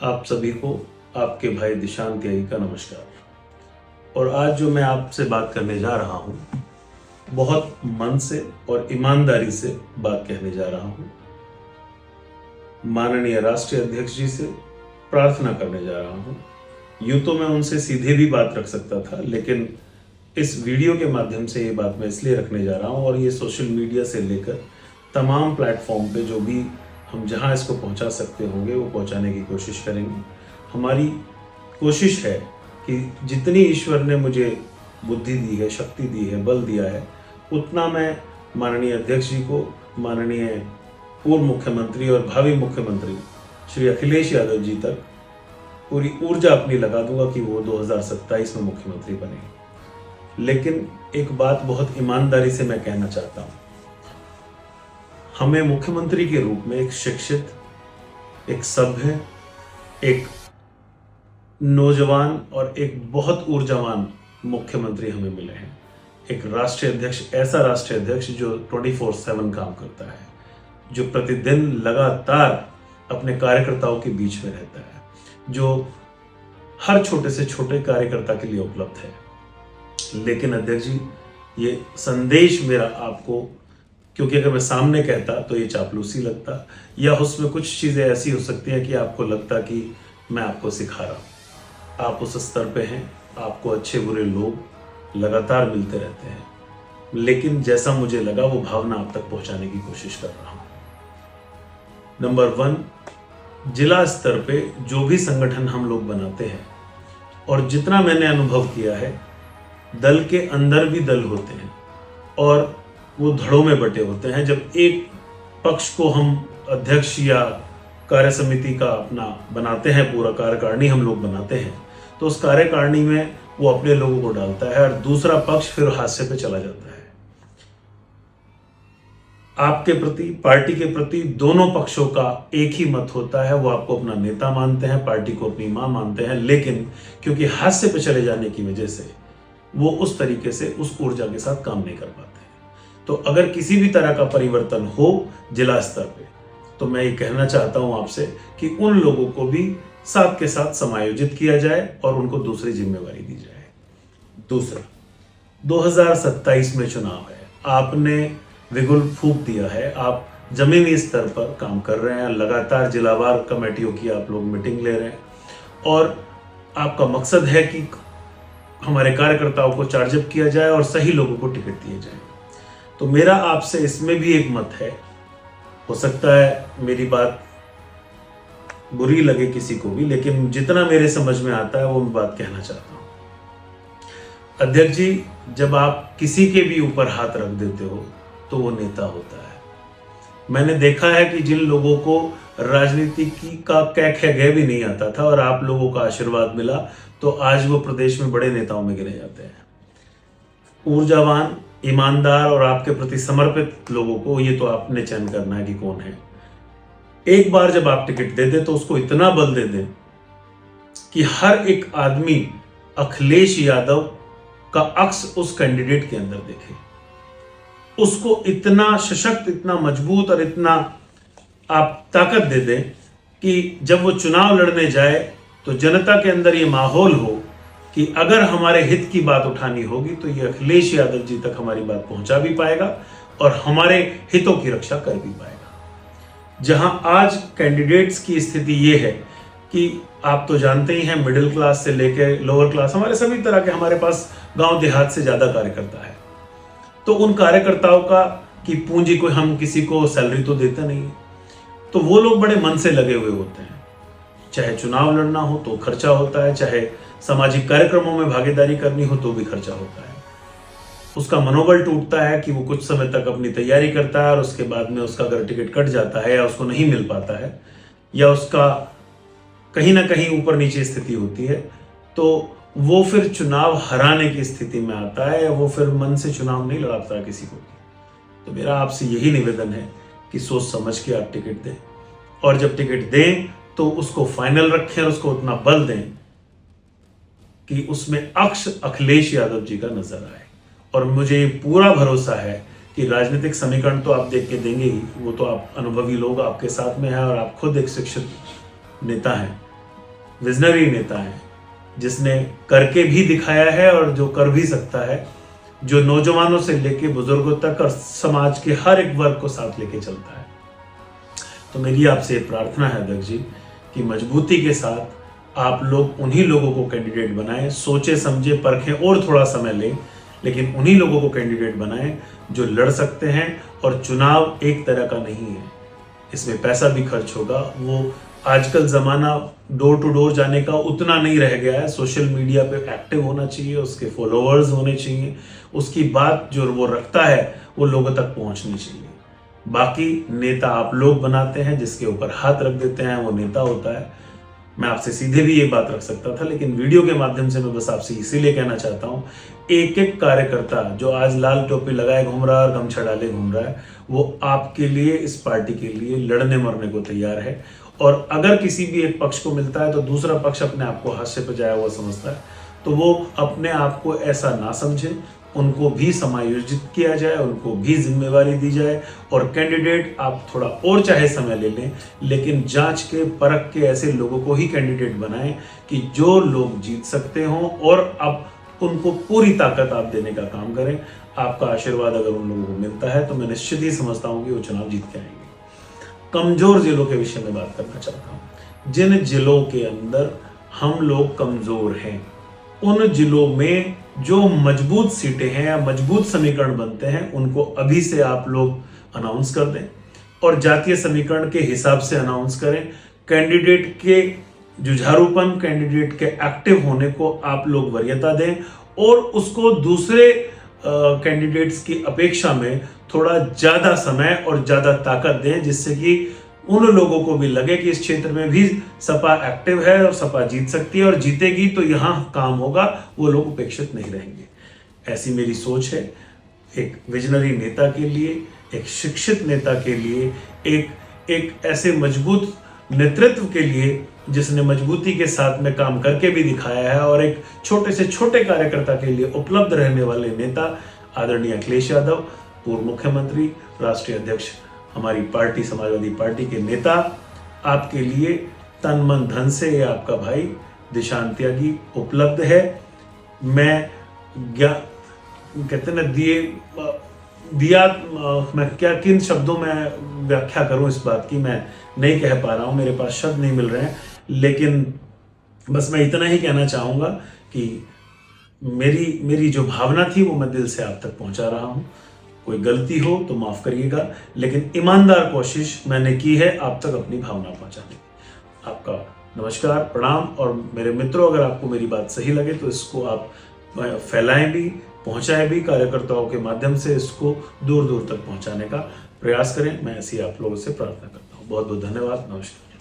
आप सभी को आपके भाई दिशांत त्यागी का नमस्कार। और आज जो मैं आपसे बात करने जा रहा हूँ, बहुत मन से और ईमानदारी से बात कहने जा रहा हूँ। माननीय राष्ट्रीय अध्यक्ष जी से प्रार्थना करने जा रहा हूँ। यूं तो मैं उनसे सीधे भी बात रख सकता था, लेकिन इस वीडियो के माध्यम से ये बात मैं इसलिए रखने जा रहा हूँ और ये सोशल मीडिया से लेकर तमाम प्लेटफॉर्म पे जो भी हम जहाँ इसको पहुँचा सकते होंगे वो पहुँचाने की कोशिश करेंगे। हमारी कोशिश है कि जितनी ईश्वर ने मुझे बुद्धि दी है, शक्ति दी है, बल दिया है, उतना मैं माननीय अध्यक्ष जी को, माननीय पूर्व मुख्यमंत्री और भावी मुख्यमंत्री श्री अखिलेश यादव जी तक पूरी ऊर्जा अपनी लगा दूंगा कि वो 2027 में मुख्यमंत्री बने। लेकिन एक बात बहुत ईमानदारी से मैं कहना चाहता हूँ, हमें मुख्यमंत्री के रूप में एक शिक्षित, एक सभ्य, एक नौजवान और एक बहुत ऊर्जावान मुख्यमंत्री हमें मिले हैं। एक राष्ट्रीय अध्यक्ष, ऐसा राष्ट्रीय अध्यक्ष जो 24/7 काम करता है, जो प्रतिदिन लगातार अपने कार्यकर्ताओं के बीच में रहता है, जो हर छोटे से छोटे कार्यकर्ता के लिए उपलब्ध है। लेकिन अध्यक्ष जी, ये संदेश मेरा आपको, क्योंकि अगर मैं सामने कहता तो ये चापलूसी लगता, या उसमें कुछ चीज़ें ऐसी हो सकती हैं कि आपको लगता कि मैं आपको सिखा रहा हूँ। आप उस स्तर पे हैं, आपको अच्छे बुरे लोग लगातार मिलते रहते हैं, लेकिन जैसा मुझे लगा वो भावना आप तक पहुंचाने की कोशिश कर रहा हूँ। नंबर 1, जिला स्तर पे जो भी संगठन हम लोग बनाते हैं, और जितना मैंने अनुभव किया है, दल के अंदर भी दल होते हैं और वो धड़ों में बटे होते हैं। जब एक पक्ष को हम अध्यक्ष या कार्य समिति का अपना बनाते हैं, पूरा कार्यकारिणी हम लोग बनाते हैं, तो उस कार्यकारिणी में वो अपने लोगों को डालता है और दूसरा पक्ष फिर हादसे पे चला जाता है। आपके प्रति, पार्टी के प्रति दोनों पक्षों का एक ही मत होता है, वो आपको अपना नेता मानते हैं, पार्टी को अपनी मां मानते हैं, लेकिन क्योंकि हादसे पे चले जाने की वजह से वो उस तरीके से उस ऊर्जा के साथ काम नहीं कर पाते। तो अगर किसी भी तरह का परिवर्तन हो जिला स्तर पे, तो मैं ये कहना चाहता हूं आपसे कि उन लोगों को भी साथ के साथ समायोजित किया जाए और उनको दूसरी जिम्मेवारी दी जाए। दूसरा, 2027 में चुनाव है, आपने विगुल फूंक दिया है, आप जमीनी स्तर पर काम कर रहे हैं, लगातार जिलावार कमेटियों की आप लोग मीटिंग ले रहे हैं और आपका मकसद है कि हमारे कार्यकर्ताओं को चार्जअप किया जाए और सही लोगों को टिकट दिए जाए। तो मेरा आपसे इसमें भी एक मत है, हो सकता है मेरी बात बुरी लगे किसी को भी, लेकिन जितना मेरे समझ में आता है वो मैं बात कहना चाहता हूं। अध्यक्ष जी, जब आप किसी के भी ऊपर हाथ रख देते हो तो वो नेता होता है। मैंने देखा है कि जिन लोगों को राजनीति की का कै भी नहीं आता था और आप लोगों का आशीर्वाद मिला, तो आज वो प्रदेश में बड़े नेताओं में गिने जाते हैं। ऊर्जावान, ईमानदार और आपके प्रति समर्पित लोगों को ये तो आपने चयन करना है कि कौन है। एक बार जब आप टिकट दे दें तो उसको इतना बल दे दें कि हर एक आदमी अखिलेश यादव का अक्स उस कैंडिडेट के अंदर देखे, उसको इतना सशक्त, इतना मजबूत और इतना आप ताकत दे दें कि जब वो चुनाव लड़ने जाए तो जनता के अंदर ये माहौल हो कि अगर हमारे हित की बात उठानी होगी तो ये अखिलेश यादव जी तक हमारी बात पहुंचा भी पाएगा और हमारे हितों की रक्षा कर भी पाएगा। जहां आज कैंडिडेट्स की स्थिति ये है कि आप तो जानते ही हैं, मिडिल क्लास से लेकर लोअर क्लास, हमारे सभी तरह के, हमारे पास गांव देहात से ज्यादा कार्यकर्ता है। तो उन कार्यकर्ताओं का की पूंजी को हम किसी को सैलरी तो देता नहीं है, तो वो लोग बड़े मन से लगे हुए होते हैं। चाहे चुनाव लड़ना हो तो खर्चा होता है, चाहे सामाजिक कार्यक्रमों में भागीदारी करनी हो तो भी खर्चा होता है। उसका मनोबल टूटता है कि वो कुछ समय तक अपनी तैयारी करता है और उसके बाद में उसका अगर टिकट कट जाता है या उसको नहीं मिल पाता है या उसका कहीं ना कहीं ऊपर नीचे स्थिति होती है, तो वो फिर चुनाव हराने की स्थिति में आता है या वो फिर मन से चुनाव नहीं लड़ाता किसी को भी। तो मेरा आपसे यही निवेदन है कि सोच समझ के आप टिकट दें, और जब टिकट दें तो उसको फाइनल रखें, उसको उतना बल दें कि उसमें अक्ष अखिलेश यादव जी का नजर आए। और मुझे पूरा भरोसा है कि राजनीतिक समीकरण तो आप देख के देंगे ही, वो तो आप अनुभवी लोग आपके साथ में हैं और आप खुद एक शिक्षित नेता हैं, विजनरी नेता हैं, जिसने करके भी दिखाया है और जो कर भी सकता है, जो नौजवानों से लेके बुजुर्गों तक और समाज के हर एक वर्ग को साथ लेके चलता है। तो मेरी आपसे प्रार्थना है अध्यक्ष जी कि मजबूती के साथ आप लोग उन्हीं लोगों को कैंडिडेट बनाएं, सोचे समझे परखें और थोड़ा समय लें, लेकिन उन्हीं लोगों को कैंडिडेट बनाएं जो लड़ सकते हैं। और चुनाव एक तरह का नहीं है, इसमें पैसा भी खर्च होगा। वो आजकल जमाना डोर टू डोर जाने का उतना नहीं रह गया है। सोशल मीडिया पे एक्टिव होना चाहिए, उसके फॉलोअर्स होने चाहिए, उसकी बात जो वो रखता है वो लोगों तक पहुंचनी चाहिए। बाकी नेता आप लोग बनाते हैं, जिसके ऊपर हाथ रख देते हैं वो नेता होता है। मैं आपसे सीधे भी ये बात रख सकता था, लेकिन वीडियो के माध्यम से मैं बस आपसे इसीलिए कहना चाहता हूँ, एक एक कार्यकर्ता जो आज लाल टोपी लगाए घूम रहा है और गमछा डाले घूम रहा है, वो आपके लिए, इस पार्टी के लिए लड़ने मरने को तैयार है। और अगर किसी भी एक पक्ष को मिलता है तो दूसरा पक्ष अपने आप को हाथ से बजाया हुआ समझता है, तो वो अपने आप को ऐसा ना समझे, उनको भी समायोजित किया जाए, उनको भी जिम्मेवारी दी जाए। और कैंडिडेट आप थोड़ा और चाहे समय ले लें, लेकिन जांच के परख के ऐसे लोगों को ही कैंडिडेट बनाएं कि जो लोग जीत सकते हों, और अब उनको पूरी ताकत आप देने का काम करें। आपका आशीर्वाद अगर उन लोगों को मिलता है तो मैं निश्चित ही समझता हूं कि वो चुनाव जीत के आएंगे। कमजोर जिलों के विषय में बात करना चाहता हूं। जिन जिलों के अंदर हम लोग कमजोर हैं, उन जिलों में जो मजबूत सीटें हैं या मजबूत समीकरण बनते हैं, उनको अभी से आप लोग अनाउंस कर दें और जातीय समीकरण के हिसाब से अनाउंस करें। कैंडिडेट के जुझारूपन, कैंडिडेट के एक्टिव होने को आप लोग वरीयता दें और उसको दूसरे कैंडिडेट्स की अपेक्षा में थोड़ा ज्यादा समय और ज्यादा ताकत दें, जिससे कि उन लोगों को भी लगे कि इस क्षेत्र में भी सपा एक्टिव है और सपा जीत सकती है, और जीतेगी तो यहां काम होगा, वो लोग उपेक्षित नहीं रहेंगे। ऐसी मेरी सोच है। एक विजनरी नेता के लिए, एक शिक्षित नेता के लिए, एक ऐसे मजबूत नेतृत्व के लिए जिसने मजबूती के साथ में काम करके भी दिखाया है, और एक छोटे से छोटे कार्यकर्ता के लिए उपलब्ध रहने वाले नेता आदरणीय अखिलेश यादव, पूर्व मुख्यमंत्री, राष्ट्रीय अध्यक्ष हमारी पार्टी समाजवादी पार्टी के नेता, आपके लिए तन मन धन से ये आपका भाई दिशांत त्यागी उपलब्ध है। मैं कहते ना मैं क्या किन शब्दों में व्याख्या करूं इस बात की, मैं नहीं कह पा रहा हूं, मेरे पास शब्द नहीं मिल रहे हैं। लेकिन बस मैं इतना ही कहना चाहूंगा कि मेरी जो भावना थी वो मैं दिल से आप तक पहुंचा रहा हूं। कोई गलती हो तो माफ करिएगा, लेकिन ईमानदार कोशिश मैंने की है आप तक अपनी भावना पहुंचाने की। आपका नमस्कार, प्रणाम। और मेरे मित्रों, अगर आपको मेरी बात सही लगे तो इसको आप फैलाएं भी, पहुंचाएं भी, कार्यकर्ताओं के माध्यम से इसको दूर दूर तक पहुंचाने का प्रयास करें। मैं ऐसी आप लोगों से प्रार्थना करता हूं। बहुत बहुत धन्यवाद। नमस्कार।